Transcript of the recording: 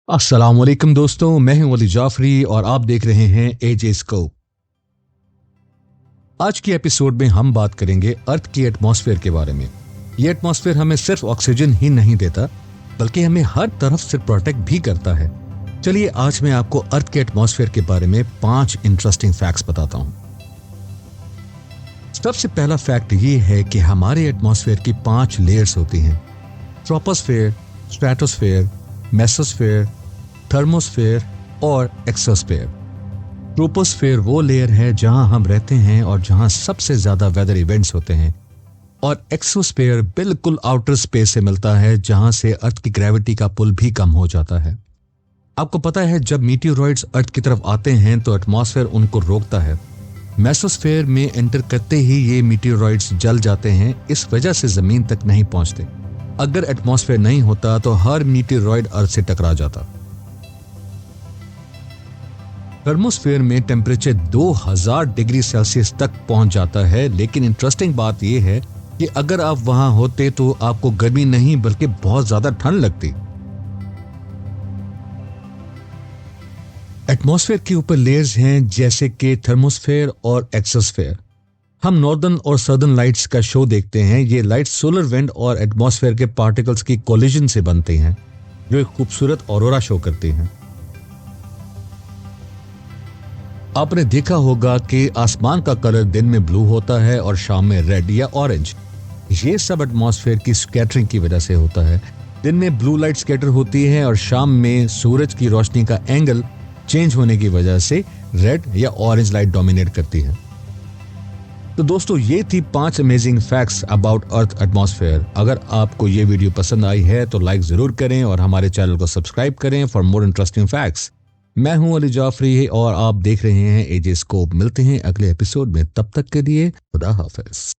अस्सलाम वालेकुम दोस्तों, मैं हूं वली जाफरी और आप देख रहे हैं एजे स्कोप। आज की एपिसोड में हम बात करेंगे अर्थ की एटमॉस्फेयर के बारे में। ये एटमॉस्फेयर हमें सिर्फ ऑक्सीजन ही नहीं देता बल्कि हमें हर तरफ से प्रोटेक्ट भी करता है। चलिए आज मैं आपको अर्थ के एटमॉस्फेयर के बारे में 5 इंटरेस्टिंग फैक्ट्स बताता हूं। सबसे पहला फैक्ट ये है कि हमारे एटमॉस्फेयर की 5 लेयर्स होती हैं: ट्रोपोस्फेयर, स्ट्रेटोस्फेयर, मेसोस्फेयर, थर्मोस्फेयर और एक्सोस्फेयर। ट्रोपोस्फेयर वो लेयर है जहां हम रहते हैं और जहां सबसे ज्यादा वेदर इवेंट्स होते हैं, और एक्सोस्फेयर बिल्कुल आउटर स्पेस से मिलता है जहां से अर्थ की ग्रेविटी का पुल भी कम हो जाता है। आपको पता है जब मीटियोरॉइड्स अर्थ की तरफ आते हैं तो एटमॉस्फेयर उनको रोकता है। मेसोस्फेयर में एंटर करते ही ये मीटियोरॉइड्स जल जाते हैं, इस वजह से जमीन तक नहीं पहुंचते। अगर एटमॉस्फेयर नहीं होता तो हर मीटियोरॉइड अर्थ से टकरा जाता। थर्मोस्फेयर में टेम्परेचर 2000 डिग्री सेल्सियस तक पहुंच जाता है, लेकिन इंटरेस्टिंग बात यह है कि अगर आप वहां होते तो आपको गर्मी नहीं बल्कि बहुत ज्यादा ठंड लगती। एटमॉस्फेयर के ऊपर लेयर्स हैं जैसे कि थर्मोस्फेयर और एक्सोस्फेयर। हम नॉर्दर्न और सदर्न लाइट्स का शो देखते हैं। ये लाइट्स सोलर विंड और एटमॉस्फेयर के पार्टिकल्स की कोलिजन से बनती हैं, जो एक खूबसूरत ऑरोरा शो करती हैं। आपने देखा होगा कि आसमान का कलर दिन में ब्लू होता है और शाम में रेड या ऑरेंज। ये सब एटमॉस्फेयर की स्कैटरिंग की वजह से होता है। दिन में ब्लू लाइट स्कैटर होती है और शाम में सूरज की रोशनी का एंगल चेंज होने की वजह से रेड या ऑरेंज लाइट डोमिनेट करती है। तो दोस्तों, ये थी 5 amazing facts about earth atmosphere. अगर आपको ये वीडियो पसंद आई है तो लाइक जरूर करें और हमारे चैनल को सब्सक्राइब करें फॉर मोर इंटरेस्टिंग फैक्ट्स। मैं हूं अली जाफरी और आप देख रहे हैं एजे स्कोप। मिलते हैं अगले एपिसोड में, तब तक के लिए खुदा हाफिज।